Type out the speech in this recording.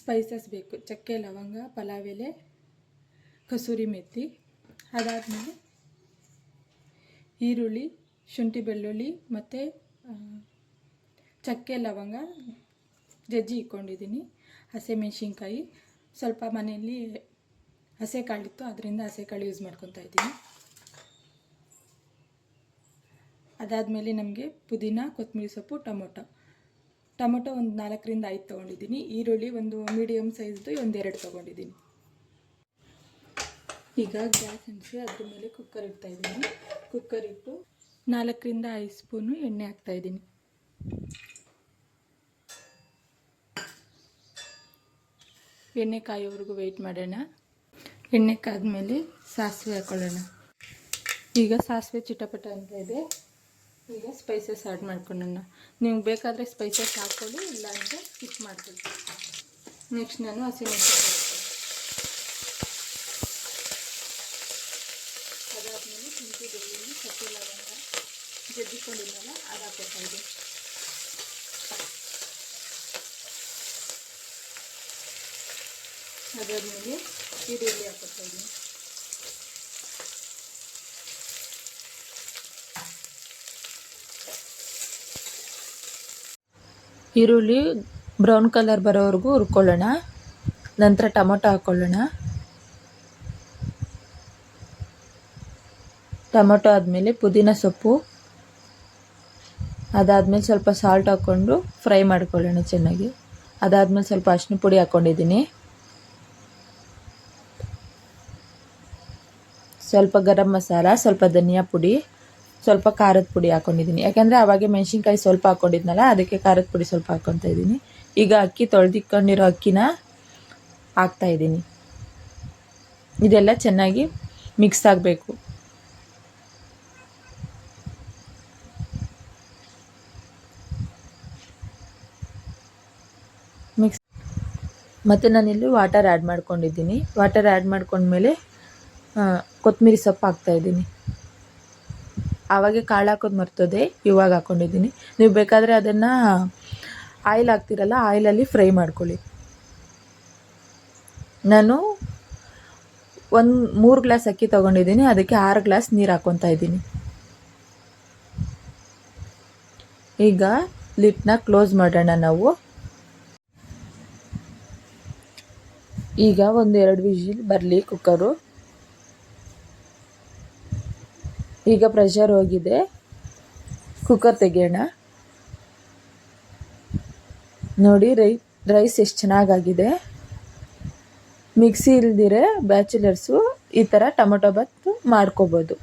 Spices ಬೇಕು. ಚಕ್ಕೆ, ಲವಂಗ, ಪಲಾವ್ ಎಲೆ, ಕಸೂರಿ ಮೆಥಿ. ಅದಾದಮೇಲೆ ಈರುಳ್ಳಿ, ಶುಂಠಿ, ಬೆಳ್ಳುಳ್ಳಿ ಮತ್ತು ಚಕ್ಕೆ, ಲವಂಗ ಜಜ್ಜಿ ಇಟ್ಕೊಂಡಿದ್ದೀನಿ. ಹಸಿಮೆಣ್ಸಿನ್ಕಾಯಿ, ಸ್ವಲ್ಪ ಮನೆಯಲ್ಲಿ ಹಸೆ ಕಾಳಿತ್ತು, ಅದರಿಂದ ಹಸೆ ಕಾಳು ಯೂಸ್ ಮಾಡ್ಕೊತಾ ಇದ್ದೀನಿ. ಅದಾದಮೇಲೆ ನಮಗೆ ಪುದೀನ, ಕೊತ್ತಂಬರಿ ಸೊಪ್ಪು, ಟೊಮೊಟೊ ಒಂದು 4ರಿಂದ 5 ತೊಗೊಂಡಿದ್ದೀನಿ. ಈರುಳ್ಳಿ ಒಂದು ಮೀಡಿಯಮ್ ಸೈಜ್ದು ಒಂದು 2 ತೊಗೊಂಡಿದ್ದೀನಿ. ಈಗ ಗ್ಯಾಸ್ ಹಂಚಿಸಿ ಅದ್ರ ಮೇಲೆ ಕುಕ್ಕರ್ ಇಡ್ತಾಯಿದ್ದೀನಿ. ಕುಕ್ಕರ್ ಇಟ್ಟು 4ರಿಂದ 5 ಸ್ಪೂನು ಎಣ್ಣೆ ಹಾಕ್ತಾಯಿದ್ದೀನಿ. ಎಣ್ಣೆ ಕಾಯೋವರೆಗೂ ವೆಯ್ಟ್ ಮಾಡೋಣ. ಎಣ್ಣೆ ಕಾದ್ಮೇಲೆ ಸಾಸಿವೆ ಹಾಕೊಳ್ಳೋಣ. ಈಗ ಸಾಸಿವೆ ಚಿಟಪಟ ಅಂತ ಇದೆ. ಈಗ ಸ್ಪೈಸಸ್ ಆ್ಯಡ್ ಮಾಡ್ಕೊಳ್ಳೋಣ. ನಿಮ್ಗೆ ಬೇಕಾದರೆ ಸ್ಪೈಸಸ್ ಹಾಕ್ಕೊಳ್ಳಿ, ಇಲ್ಲ ಅಂದರೆ ಸ್ಕಿಪ್ ಮಾಡ್ಕೊಳ್ಳಿ. ನೆಕ್ಸ್ಟ್ ನಾನು ಹಸಿಮೆಣಸಿನಕಾಯಿ ಅದಾದಮೇಲೆ ಶುಂಠಿ, ಬೆಳ್ಳುಳ್ಳಿ, ಚಕ್ಕೆ, ಲವಂಗ ಜಜ್ಜಿಕೊಂಡಿದ್ದಲ್ಲ ಅದು ಹಾಕ್ಕೊತಾ ಇದ್ದೀನಿ. ಅದಾದಮೇಲೆ ಈರುಳ್ಳಿ ಹಾಕ್ಕೊತಾ ಇದ್ದೀನಿ. ಈರುಳ್ಳಿ ಬ್ರೌನ್ ಕಲರ್ ಬರೋವರೆಗೂ ಹುರ್ಕೊಳ್ಳೋಣ. ನಂತರ ಟೊಮೊಟೊ ಹಾಕ್ಕೊಳ್ಳೋಣ. ಟೊಮೊಟೊ ಆದಮೇಲೆ ಪುದೀನ ಸೊಪ್ಪು, ಅದಾದಮೇಲೆ ಸ್ವಲ್ಪ ಸಾಲ್ಟ್ ಹಾಕ್ಕೊಂಡು ಫ್ರೈ ಮಾಡ್ಕೊಳ್ಳೋಣ ಚೆನ್ನಾಗಿ. ಅದಾದಮೇಲೆ ಸ್ವಲ್ಪ ಅರಿಶಿನ ಪುಡಿ ಹಾಕ್ಕೊಂಡಿದ್ದೀನಿ. ಸ್ವಲ್ಪ ಗರಂ ಮಸಾಲ, ಸ್ವಲ್ಪ ಧನಿಯಾ ಪುಡಿ, ಸ್ವಲ್ಪ ಖಾರದ ಪುಡಿ ಹಾಕ್ಕೊಂಡಿದ್ದೀನಿ. ಯಾಕೆಂದರೆ ಅವಾಗೆ ಮೆಣಸಿನ್ಕಾಯಿ ಸ್ವಲ್ಪ ಹಾಕ್ಕೊಂಡಿದ್ನಲ್ಲ, ಅದಕ್ಕೆ ಖಾರದ ಪುಡಿ ಸ್ವಲ್ಪ ಹಾಕ್ಕೊತಾ ಇದ್ದೀನಿ. ಈಗ ಅಕ್ಕಿ ತೊಳೆದಿಟ್ಕೊಂಡಿರೋ ಅಕ್ಕಿನ ಹಾಕ್ತಾಯಿದ್ದೀನಿ. ಇದೆಲ್ಲ ಚೆನ್ನಾಗಿ ಮಿಕ್ಸ್ ಆಗಬೇಕು. ಮತ್ತು ನಾನಿಲ್ಲಿ ವಾಟರ್ ಆ್ಯಡ್ ಮಾಡ್ಕೊಂಡಿದ್ದೀನಿ. ವಾಟರ್ ಆ್ಯಡ್ ಮಾಡ್ಕೊಂಡ್ಮೇಲೆ ಕೊತ್ತಂಬರಿ ಸೊಪ್ಪು ಹಾಕ್ತಾಯಿದ್ದೀನಿ. ಆವಾಗೆ ಕಾಳು ಹಾಕೋದು ಮರ್ತೋದೆ, ಇವಾಗ ಹಾಕ್ಕೊಂಡಿದ್ದೀನಿ. ನೀವು ಬೇಕಾದರೆ ಅದನ್ನು ಆಯಿಲ್ ಹಾಕ್ತಿರಲ್ಲ, ಆಯಿಲಲ್ಲಿ ಫ್ರೈ ಮಾಡ್ಕೊಳ್ಳಿ. ನಾನು 3 ಗ್ಲಾಸ್ ಅಕ್ಕಿ ತೊಗೊಂಡಿದ್ದೀನಿ, ಅದಕ್ಕೆ 6 ಗ್ಲಾಸ್ ನೀರು ಹಾಕ್ಕೊತಾ ಇದ್ದೀನಿ. ಈಗ ಲಿಡ್ನ ಕ್ಲೋಸ್ ಮಾಡೋಣ ನಾವು. ಈಗ 1-2 ವಿಜಿಲ್ ಬರಲಿ ಕುಕ್ಕರು. ಈಗ ಪ್ರೆಷರ್ ಹೋಗಿದೆ, ಕುಕ್ಕರ್ ತೆಗೆಯೋಣ. ನೋಡಿ ರೈಸ್ ಎಷ್ಟು ಚೆನ್ನಾಗಾಗಿದೆ. ಮಿಕ್ಸಿ ಇಲ್ದಿರೆ ಬ್ಯಾಚುಲರ್ಸು ಈ ಥರ ಟೊಮೊಟೊ ಬಾತ್ ಮಾಡ್ಕೋಬೋದು.